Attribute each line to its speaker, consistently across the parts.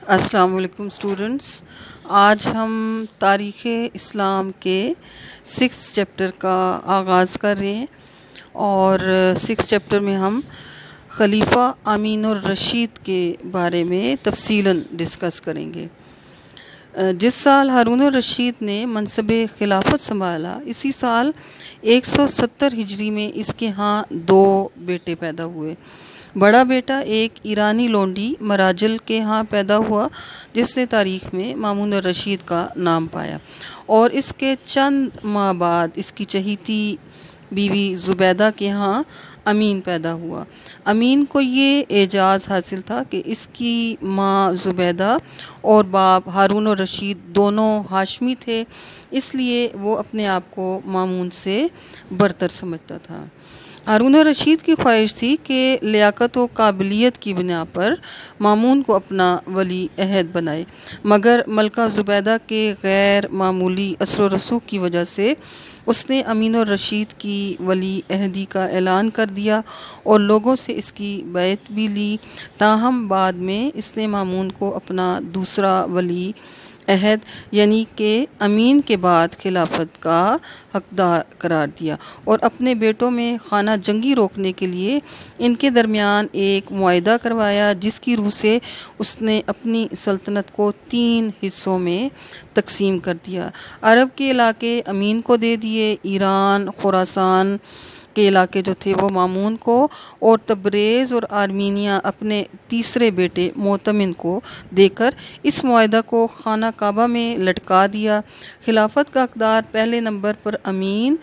Speaker 1: السلام علیکم اسٹوڈنٹس، آج ہم تاریخ اسلام کے 6 چیپٹر کا آغاز کر رہے ہیں اور 6 چیپٹر میں ہم خلیفہ امین الرشید کے بارے میں تفصیلاً ڈسکس کریں گے۔ جس سال ہارون الرشید نے منصب خلافت سنبھالا، اسی سال 170 ہجری میں اس کے ہاں 2 بیٹے پیدا ہوئے۔ بڑا بیٹا ایک ایرانی لونڈی مراجل کے ہاں پیدا ہوا جس نے تاریخ میں مامون الرشید کا نام پایا، اور اس کے چند ماہ بعد اس کی چہیتی بیوی زبیدہ کے ہاں امین پیدا ہوا۔ امین کو یہ اعزاز حاصل تھا کہ اس کی ماں زبیدہ اور باپ ہارون الرشید دونوں ہاشمی تھے، اس لیے وہ اپنے آپ کو مامون سے برتر سمجھتا تھا۔ ہارون الرشید کی خواہش تھی کہ لیاقت و قابلیت کی بنا پر مامون کو اپنا ولی عہد بنائے، مگر ملکہ زبیدہ کے غیر معمولی اثر و رسوخ کی وجہ سے اس نے امین الرشید کی ولی عہدی کا اعلان کر دیا اور لوگوں سے اس کی بیعت بھی لی، تاہم بعد میں اس نے مامون کو اپنا دوسرا ولی عہد یعنی کہ امین کے بعد خلافت کا حقدار قرار دیا اور اپنے بیٹوں میں خانہ جنگی روکنے کے لیے ان کے درمیان ایک معاہدہ کروایا، جس کی روح سے اس نے اپنی سلطنت کو 3 حصوں میں تقسیم کر دیا۔ عرب کے علاقے امین کو دے دیے، ایران، خراسان کے علاقے جو تھے وہ مامون کو، اور تبریز اور آرمینیا اپنے تیسرے بیٹے معتمن کو دے کر اس معاہدہ کو خانہ کعبہ میں لٹکا دیا۔ خلافت کا اقدار پہلے نمبر پر امین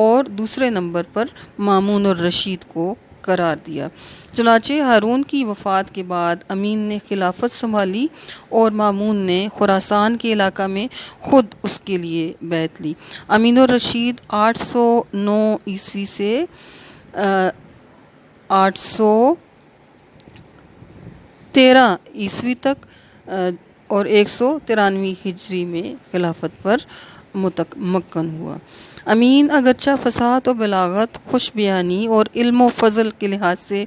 Speaker 1: اور دوسرے نمبر پر مامون الرشید کو قرار دیا۔ چنانچہ ہارون کی وفات کے بعد امین نے خلافت سنبھالی اور مامون نے خراسان کے علاقہ میں خود اس کے لیے بیعت لی۔ امین الرشید 809 عیسوی سے 813 عیسوی تک اور 193 ہجری میں خلافت پر مکن ہوا۔ امین اگرچہ فصاحت و بلاغت، خوش بیانی اور علم و فضل کے لحاظ سے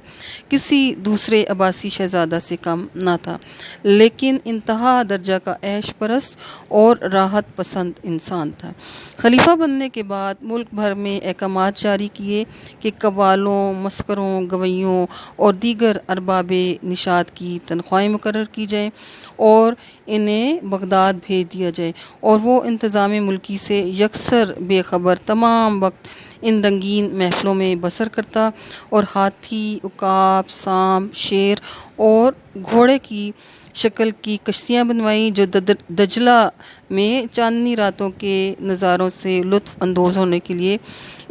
Speaker 1: کسی دوسرے عباسی شہزادہ سے کم نہ تھا، لیکن انتہا درجہ کا عیش پرست اور راحت پسند انسان تھا۔ خلیفہ بننے کے بعد ملک بھر میں احکامات جاری کیے کہ قوالوں، مسخروں، گویوں اور دیگر ارباب نشاط کی تنخواہیں مقرر کی جائیں اور انہیں بغداد بھیج دیا جائے، اور وہ انتظام ملکی سے یکسر بے خبر تمام وقت ان رنگین محفلوں میں بسر کرتا اور ہاتھی، عقاب، سانپ، شیر اور گھوڑے کی شکل کی کشتیاں بنوائیں جو دجلہ میں چاندنی راتوں کے نظاروں سے لطف اندوز ہونے کے لیے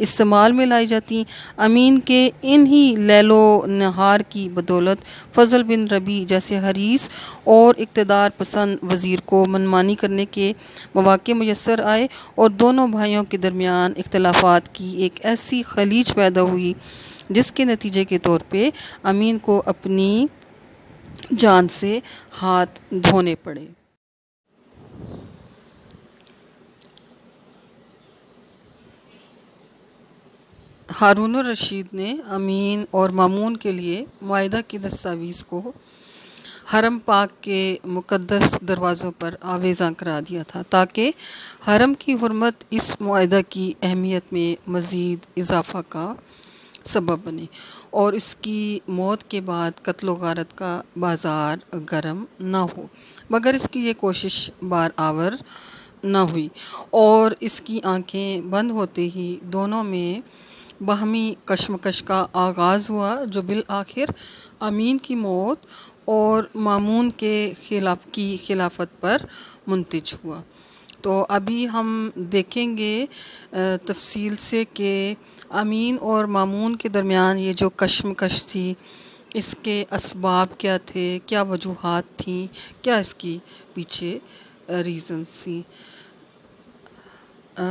Speaker 1: استعمال میں لائی جاتی۔ امین کے انہی لیل و نہار کی بدولت فضل بن ربیع جیسے حریص اور اقتدار پسند وزیر کو منمانی کرنے کے مواقع میسر آئے اور دونوں بھائیوں کے درمیان اختلافات کی ایک ایسی خلیج پیدا ہوئی جس کے نتیجے کے طور پہ امین کو اپنی جان سے ہاتھ دھونے پڑے۔ ہارون الرشید نے امین اور مامون کے لیے معاہدہ کی دستاویز کو حرم پاک کے مقدس دروازوں پر آویزاں کرا دیا تھا تاکہ حرم کی حرمت اس معاہدہ کی اہمیت میں مزید اضافہ کا سبب بنے اور اس کی موت کے بعد قتل و غارت کا بازار گرم نہ ہو، مگر اس کی یہ کوشش بار آور نہ ہوئی اور اس کی آنکھیں بند ہوتے ہی دونوں میں باہمی کشمکش کا آغاز ہوا جو بالآخر امین کی موت اور مامون کی خلافت پر منتج ہوا۔ تو ابھی ہم دیکھیں گے تفصیل سے کہ امین اور مامون کے درمیان یہ جو کشمکش تھی اس کے اسباب کیا تھے، کیا وجوہات تھیں، کیا اس کی پیچھے ریزنز تھیں۔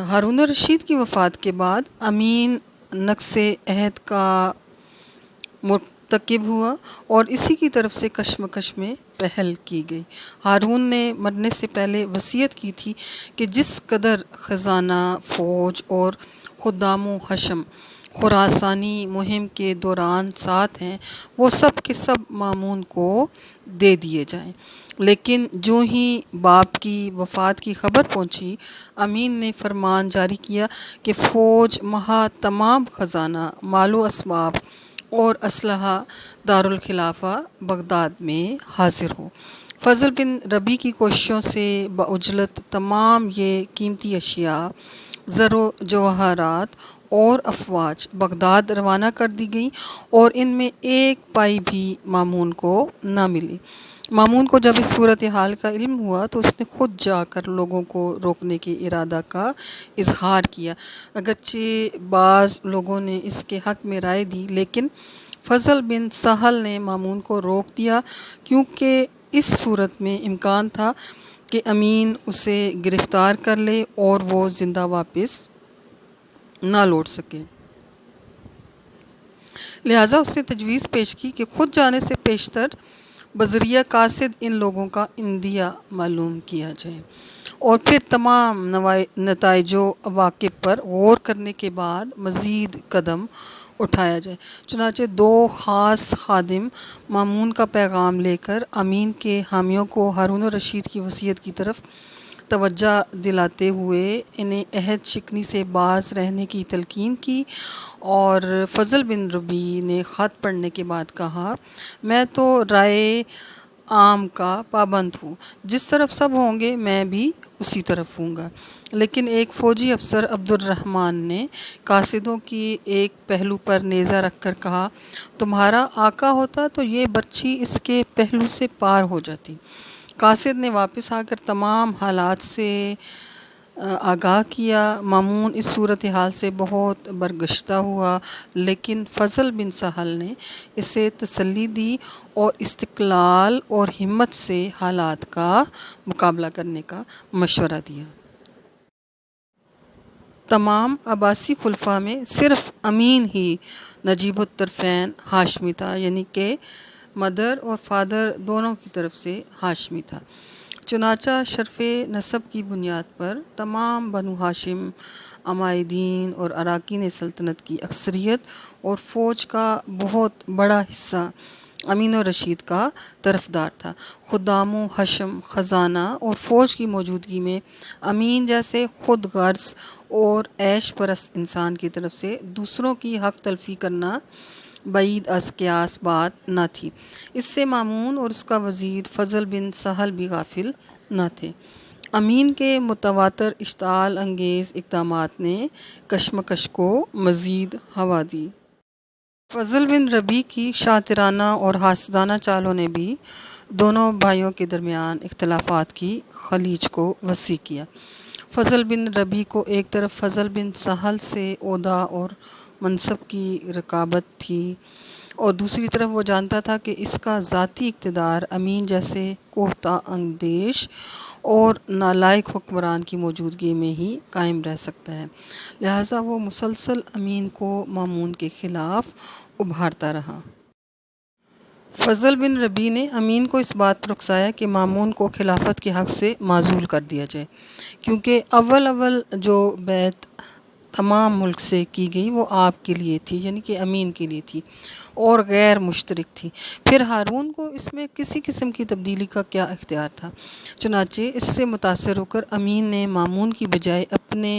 Speaker 1: ہارون الرشید کی وفات کے بعد امین نقض عہد کا مرتکب ہوا اور اسی کی طرف سے کشمکش میں پہل کی گئی۔ ہارون نے مرنے سے پہلے وصیت کی تھی کہ جس قدر خزانہ، فوج اور خدام و حشم خراسانی مہم کے دوران ساتھ ہیں وہ سب کے سب مامون کو دے دیے جائیں۔ لیکن جو ہی باپ کی وفات کی خبر پہنچی، امین نے فرمان جاری کیا کہ فوج مہا تمام خزانہ، مال و اسباب اور اسلحہ دارالخلافہ بغداد میں حاضر ہو۔ فضل بن ربیع کی کوششوں سے بعجلت تمام یہ قیمتی اشیاء، زر و جواہرات اور افواج بغداد روانہ کر دی گئیں، اور ان میں ایک پائی بھی مامون کو نہ ملی۔ مامون کو جب اس صورتحال کا علم ہوا تو اس نے خود جا کر لوگوں کو روکنے کے ارادہ کا اظہار کیا۔ اگرچہ بعض لوگوں نے اس کے حق میں رائے دی، لیکن فضل بن سہل نے مامون کو روک دیا، کیونکہ اس صورت میں امکان تھا کہ امین اسے گرفتار کر لے اور وہ زندہ واپس نہ لوٹ سکے۔ لہٰذا اس نے تجویز پیش کی کہ خود جانے سے پیشتر بذریعہ قاصد ان لوگوں کا اندیہ معلوم کیا جائے، اور پھر تمام نتائج و عواقب پر غور کرنے کے بعد مزید قدم اٹھایا جائے۔ چنانچہ دو خاص خادم مامون کا پیغام لے کر امین کے حامیوں کو ہارون الرشید کی وصیت کی طرف توجہ دلاتے ہوئے انہیں عہد شکنی سے باز رہنے کی تلقین کی، اور فضل بن ربیع نے خط پڑھنے کے بعد کہا، میں تو رائے عام کا پابند ہوں، جس طرف سب ہوں گے میں بھی اسی طرف ہوں گا۔ لیکن ایک فوجی افسر عبد الرحمن نے قاصدوں کی ایک پہلو پر نیزہ رکھ کر کہا، تمہارا آقا ہوتا تو یہ برچھی اس کے پہلو سے پار ہو جاتی۔ قاصد نے واپس آ کر تمام حالات سے آگاہ کیا۔ مامون اس صورتحال سے بہت برگشتہ ہوا، لیکن فضل بن سہل نے اسے تسلی دی اور استقلال اور ہمت سے حالات کا مقابلہ کرنے کا مشورہ دیا۔ تمام عباسی خلفاء میں صرف امین ہی نجیب الطرفین ہاشمی تھا، یعنی کہ مدر اور فادر دونوں کی طرف سے ہاشمی تھا۔ چنانچہ شرف نسب کی بنیاد پر تمام بنو ہاشم، عمائدین اور اراکین سلطنت کی اکثریت اور فوج کا بہت بڑا حصہ امین الرشید کا طرفدار تھا۔ خدام و حشم، خزانہ اور فوج کی موجودگی میں امین جیسے خود غرض اور عیش پرست انسان کی طرف سے دوسروں کی حق تلفی کرنا بعید از قیاس بات نہ تھی۔ اس سے مامون اور اس کا وزیر فضل بن سہل بھی غافل نہ تھے۔ امین کے متواتر اشتعال انگیز اقدامات نے کشمکش کو مزید ہوا دی۔ فضل بن ربیع کی شاطرانہ اور حاسدانہ چالوں نے بھی دونوں بھائیوں کے درمیان اختلافات کی خلیج کو وسیع کیا۔ فضل بن ربیع کو ایک طرف فضل بن سہل سے عہدہ اور منصب کی رقابت تھی، اور دوسری طرف وہ جانتا تھا کہ اس کا ذاتی اقتدار امین جیسے کوفتہ اندیش اور نالائق حکمران کی موجودگی میں ہی قائم رہ سکتا ہے۔ لہٰذا وہ مسلسل امین کو مامون کے خلاف ابھارتا رہا۔ فضل بن ربیع نے امین کو اس بات پر اکسایا کہ مامون کو خلافت کے حق سے معزول کر دیا جائے، کیونکہ اول جو بیعت تمام ملک سے کی گئی وہ آپ کے لیے تھی، یعنی کہ امین کے لیے تھی، اور غیر مشترک تھی۔ پھر ہارون کو اس میں کسی قسم کی تبدیلی کا کیا اختیار تھا؟ چنانچہ اس سے متاثر ہو کر امین نے مامون کی بجائے اپنے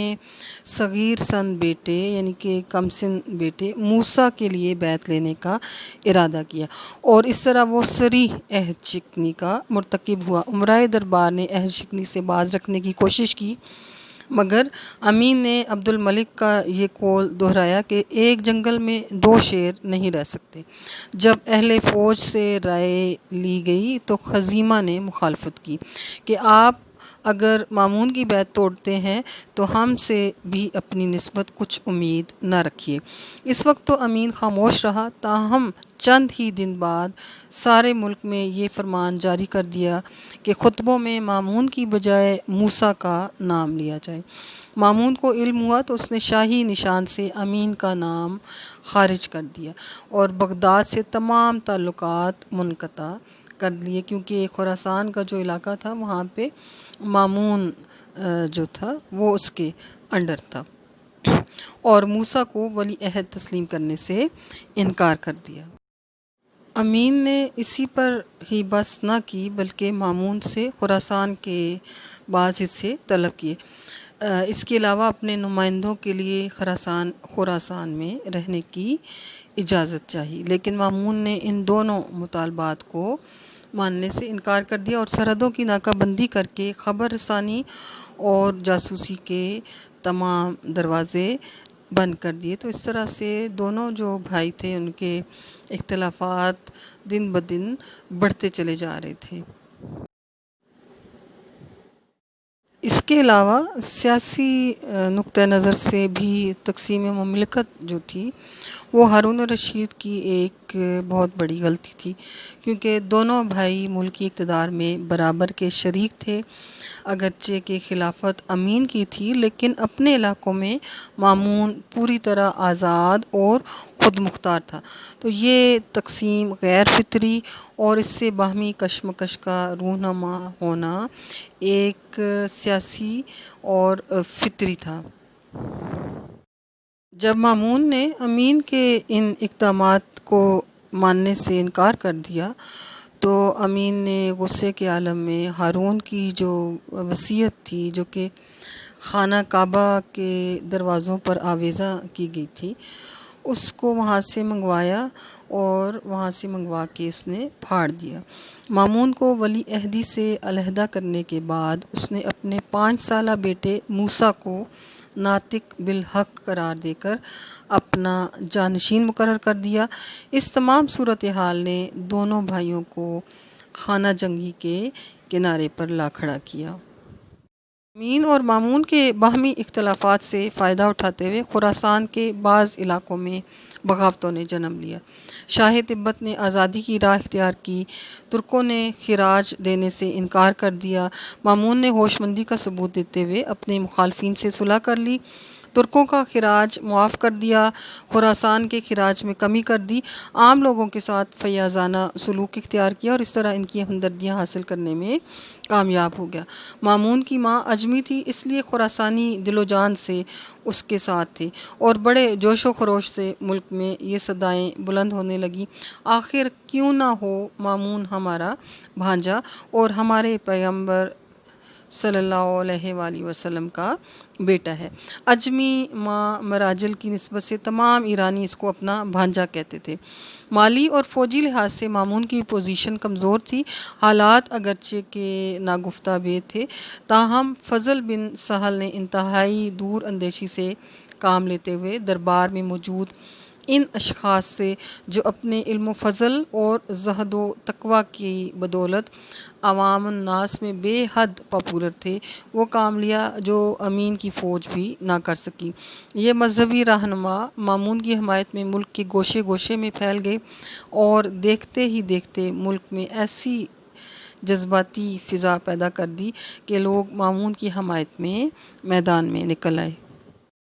Speaker 1: صغیر سن بیٹے، یعنی کہ کم سن بیٹے موسیٰ کے لیے بیعت لینے کا ارادہ کیا، اور اس طرح وہ صریح عہد شکنی کا مرتکب ہوا۔ امرائے دربار نے عہد شکنی سے باز رکھنے کی کوشش کی، مگر امین نے عبد الملک کا یہ قول دہرایا کہ ایک جنگل میں دو شیر نہیں رہ سکتے۔ جب اہل فوج سے رائے لی گئی تو خزیمہ نے مخالفت کی کہ آپ اگر مامون کی بیعت توڑتے ہیں تو ہم سے بھی اپنی نسبت کچھ امید نہ رکھیے۔ اس وقت تو امین خاموش رہا، تاہم چند ہی دن بعد سارے ملک میں یہ فرمان جاری کر دیا کہ خطبوں میں مامون کی بجائے موسیٰ کا نام لیا جائے۔ مامون کو علم ہوا تو اس نے شاہی نشان سے امین کا نام خارج کر دیا اور بغداد سے تمام تعلقات منقطع کر لیے، کیونکہ خراسان کا جو علاقہ تھا وہاں پہ مامون جو تھا وہ اس کے انڈر تھا، اور موسیٰ کو ولی عہد تسلیم کرنے سے انکار کر دیا۔ امین نے اسی پر ہی بس نہ کی بلکہ مامون سے خراسان کے بعض حصے طلب کیے۔ اس کے علاوہ اپنے نمائندوں کے لیے خراسان میں رہنے کی اجازت چاہی، لیکن مامون نے ان دونوں مطالبات کو ماننے سے انکار کر دیا اور سرحدوں کی ناکہ بندی کر کے خبر رسانی اور جاسوسی کے تمام دروازے بند کر دیے۔ تو اس طرح سے دونوں جو بھائی تھے ان کے اختلافات دن بدن بڑھتے چلے جا رہے تھے۔ اس کے علاوہ سیاسی نقطہ نظر سے بھی تقسیم مملکت جو تھی وہ ہارون الرشید کی ایک بہت بڑی غلطی تھی، کیونکہ دونوں بھائی ملکی اقتدار میں برابر کے شریک تھے۔ اگرچہ کہ خلافت امین کی تھی، لیکن اپنے علاقوں میں مامون پوری طرح آزاد اور خود مختار تھا۔ تو یہ تقسیم غیر فطری اور اس سے باہمی کشمکش کا رونما ہونا ایک سیاسی اور فطری تھا۔ جب مامون نے امین کے ان اقدامات کو ماننے سے انکار کر دیا تو امین نے غصے کے عالم میں ہارون کی جو وصیت تھی، جو کہ خانہ کعبہ کے دروازوں پر آویزاں کی گئی تھی، اس کو وہاں سے منگوایا اور وہاں سے منگوا کے اس نے پھاڑ دیا۔ مامون کو ولی عہدی سے علیحدہ کرنے کے بعد اس نے اپنے 5 سالہ بیٹے موسیٰ کو ناطق بالحق قرار دے کر اپنا جانشین مقرر کر دیا۔ اس تمام صورتحال نے دونوں بھائیوں کو خانہ جنگی کے کنارے پر لا کھڑا کیا۔ امین اور مامون کے باہمی اختلافات سے فائدہ اٹھاتے ہوئے خراسان کے بعض علاقوں میں بغاوتوں نے جنم لیا۔ شاہ تبت نے آزادی کی راہ اختیار کی، ترکوں نے خراج دینے سے انکار کر دیا۔ مامون نے ہوش مندی کا ثبوت دیتے ہوئے اپنے مخالفین سے صلح کر لی، ترکوں کا خراج معاف کر دیا، خراسان کے خراج میں کمی کر دی، عام لوگوں کے ساتھ فیاضانہ سلوک اختیار کیا اور اس طرح ان کی ہمدردیاں حاصل کرنے میں کامیاب ہو گیا۔ مامون کی ماں عجمی تھی، اس لیے خراسانی دل و جان سے اس کے ساتھ تھے اور بڑے جوش و خروش سے ملک میں یہ صدائیں بلند ہونے لگیں، آخر کیوں نہ ہو مامون ہمارا بھانجا اور ہمارے پیغمبر صلی اللہ علیہ وآلہ وسلم کا بیٹا ہے۔ عجمی ماں مراجل کی نسبت سے تمام ایرانی اس کو اپنا بھانجا کہتے تھے۔ مالی اور فوجی لحاظ سے مامون کی پوزیشن کمزور تھی، حالات اگرچہ کہ ناگفتہ بید تھے، تاہم فضل بن سہل نے انتہائی دور اندیشی سے کام لیتے ہوئے دربار میں موجود ان اشخاص سے جو اپنے علم و فضل اور زہد و تقویٰ کی بدولت عوام الناس میں بے حد پاپولر تھے، وہ کام لیا جو امین کی فوج بھی نہ کر سکی۔ یہ مذہبی رہنما مامون کی حمایت میں ملک کے گوشے گوشے میں پھیل گئے اور دیکھتے ہی دیکھتے ملک میں ایسی جذباتی فضا پیدا کر دی کہ لوگ مامون کی حمایت میں میدان میں نکل آئے۔